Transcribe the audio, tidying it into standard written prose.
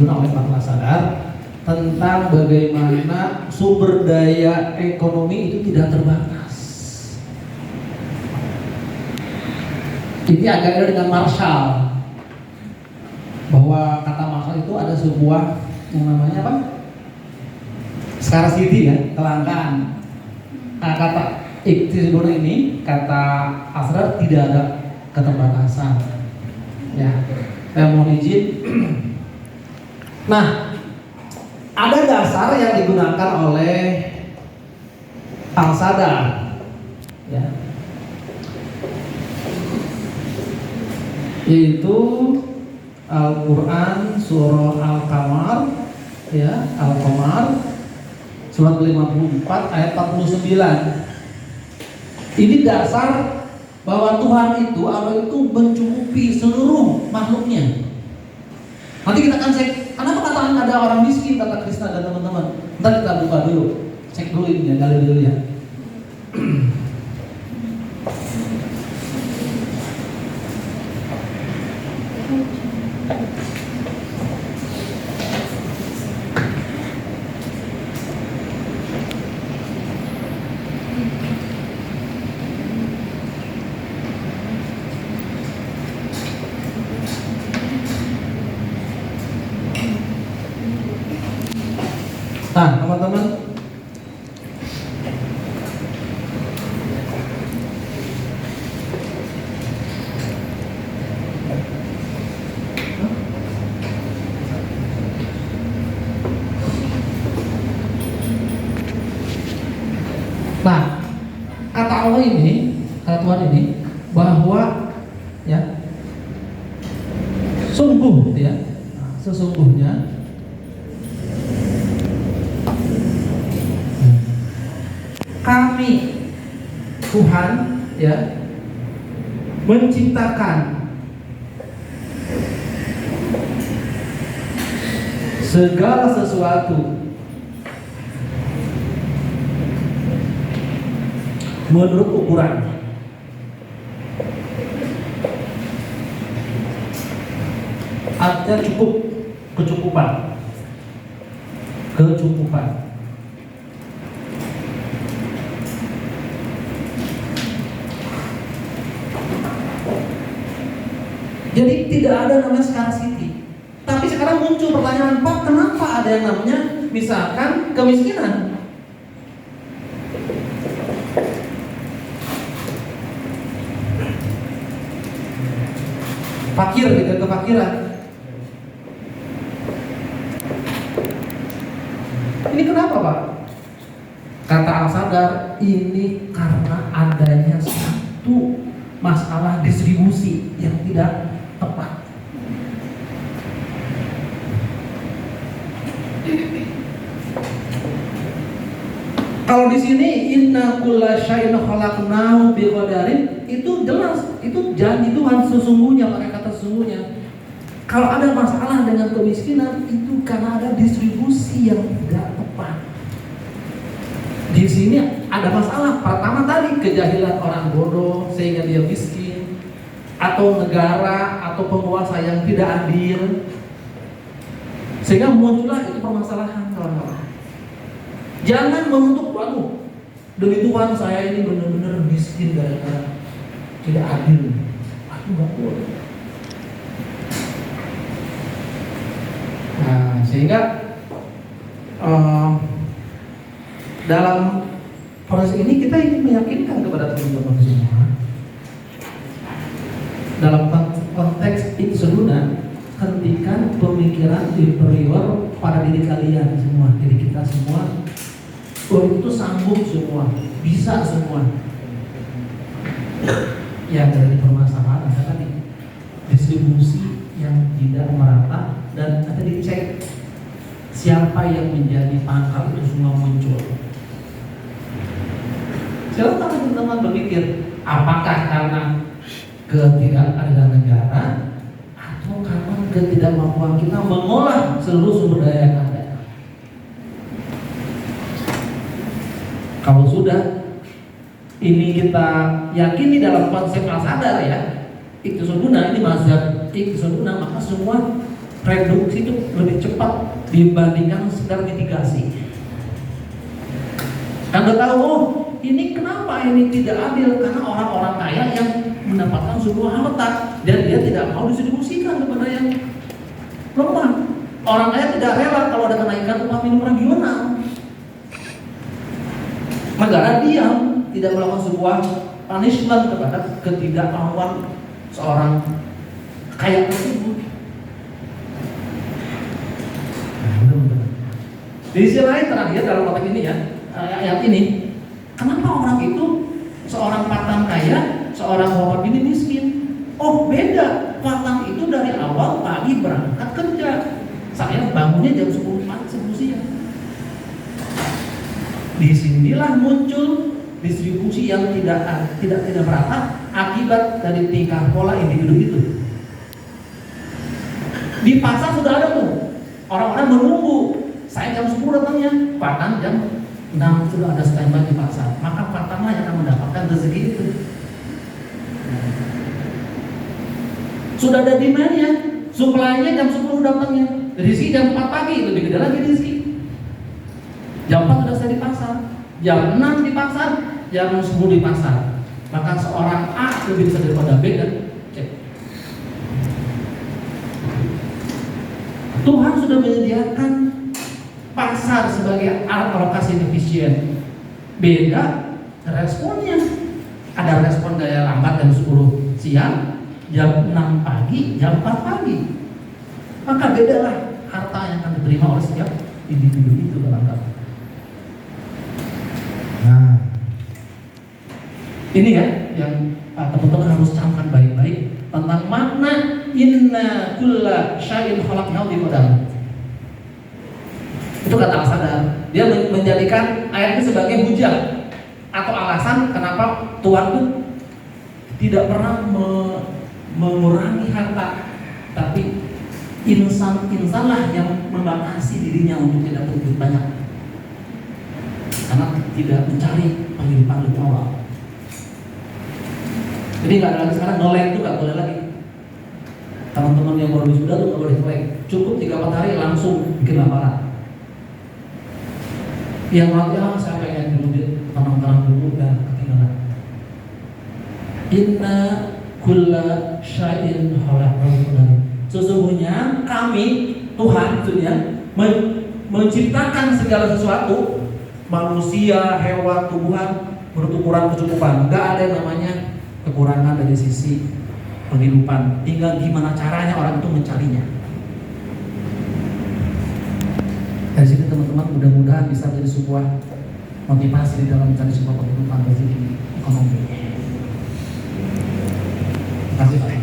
digunakan oleh Pak Sadar tentang bagaimana sumber daya ekonomi itu tidak terbatas. Ini agak ada dengan Marshall, bahwa kata Marshall itu ada sebuah yang namanya apa? Scarcity ya, kelangkaan. Nah, kata ini, kata Asrar tidak ada keterbatasan. Ya, saya mohon izin. Nah, ada dasar yang digunakan oleh Al-Sadar, ya, yaitu Al-Quran surah Al-Qamar, ya, Al-Qamar surat 54 ayat 49. Ini dasar bahwa Tuhan itu, Allah itu mencukupi seluruh makhluknya. Nanti kita akan cek kenapa katakan ada orang miskin, kata Krishna dan teman-teman. Ntar kita buka dulu, cek dulu ini ya, gali dulu ya. Nah, teman-teman, nah, kata Allah ini, kata Tuhan ini, bahwa ya, sungguh ya, sesungguhnya kami Tuhan ya menciptakan segala sesuatu menurut ukuran. Artinya cukup, kecukupan. Jadi tidak ada namanya scarcity. Tapi sekarang muncul pertanyaan, Pak, kenapa ada yang namanya misalkan kemiskinan? Fakir gitu, kefakiran. Ini kenapa, Pak? Kata Al-Sadar, ini karena adanya satu masalah distribusi yang tidak tepat. Kalau di sini inna kulla syai'in khalaqnahu biqadarin, itu jelas, itu janji Tuhan sesungguhnya, pakai kata sesungguhnya. Kalau ada masalah dengan kemiskinan, itu karena ada distribusi yang tidak tepat. Di sini ada masalah. Pertama tadi kejahilan orang bodoh sehingga dia miskin, atau negara atau penguasa yang tidak adil, sehingga muncullah itu permasalahan kawan-kawan. Jangan menuntut, waduh, demi Tuhan saya ini benar-benar miskin gara-gara tidak adil. Aku nggak boleh. Nah, sehingga dalam proses ini kita ingin meyakinkan kepada teman-teman semua, dalam konteks iksudunan, hentikan pemikiran inferior pada diri kalian semua, diri kita semua. Oh, itu sanggup semua, bisa semua. Yang dari permasalahan ada tadi distribusi yang tidak merata, dan nanti dicek siapa yang menjadi pangkal itu semua muncul. Silakan teman-teman berpikir, apakah karena ketidakadilan negara atau karena ketidakmampuan kita mengolah seluruh sumber daya yang ada. Kalau sudah ini kita yakini dalam konsep Al-Sadar ya, iktisoduna ini mazhab iktisoduna, maka semua reduksi itu lebih cepat dibandingkan sekedar mitigasi. Anda tahu, oh ini kenapa ini tidak adil? Karena orang-orang kaya yang mendapatkan sebuah harta dan dia tidak mau distribusikan kepada yang lemah. Orang kaya tidak rela kalau ada kenaikan upah minimum regional. Negara diam, tidak melakukan sebuah punishment kepada ketidakmauan seorang kaya tersebut. Di sisi lain terakhir dalam konteks ini ya, ayat ini, kenapa orang itu seorang patang kaya, seorang bapak bini miskin? Oh beda, patang itu dari awal pagi berangkat kerja. Saya bangunnya jam 10 pagi sebelum siang. Disinilah muncul distribusi yang tidak merata akibat dari tingkah pola individu itu. Di pasar sudah ada tuh orang-orang menunggu. Saya jam 10 datangnya, patang jam 6 sudah ada standby di pasar. Maka patanglah yang akan mendapatkan rezeki itu. Sudah ada demand-nya, supply-nya jam 10 datangnya. Rezeki jam 4 pagi, lebih gede lagi rezeki. Jam 4 sudah saya di pasar, jam 6 di pasar, jam 10 di pasar. Maka seorang A lebih bisa daripada B dan C. Tuhan sudah menyediakan pasar sebagai alat alokasi yang efisien. Beda responnya. Ada respon gaya lambat jam 10 siang, jam 6 pagi, jam 4 pagi. Maka bedalah harta yang akan diterima oleh setiap individu itu barangkali. Nah, ini ya yang teman-teman harus camkan baik-baik tentang makna inna kulla syai'in khalaqnahu biqadar. Itu kata Al-Sadar. Dia menjadikan ayat ini sebagai hujah atau alasan kenapa Tuhan itu tidak pernah mengurangi harta, tapi insanlah yang membatasi dirinya untuk tidak berbuat banyak karena tidak mencari penghidupan lebih awal. Jadi nggak ada lagi sekarang noleng itu nggak boleh lagi. Teman-teman yang baru wisuda tuh nggak boleh noleng. Cukup 3-4 hari langsung bikin lamaran. Yang nanti saya pengen dulu tenang-tenang dulu dan ketinggalan. Inna kulla syai'in khalaqnahu. Sesungguhnya kami Tuhan maksudnya menciptakan segala sesuatu, manusia, hewan, tumbuhan menurut ukuran kecukupan. Gak ada yang namanya kekurangan dari sisi penghidupan. Tinggal gimana caranya orang itu mencarinya. Dari sini teman-teman mudah-mudahan bisa jadi sebuah motivasi di dalam mencari sebuah penghidupan rezeki ekonomi. Terima kasih Pak.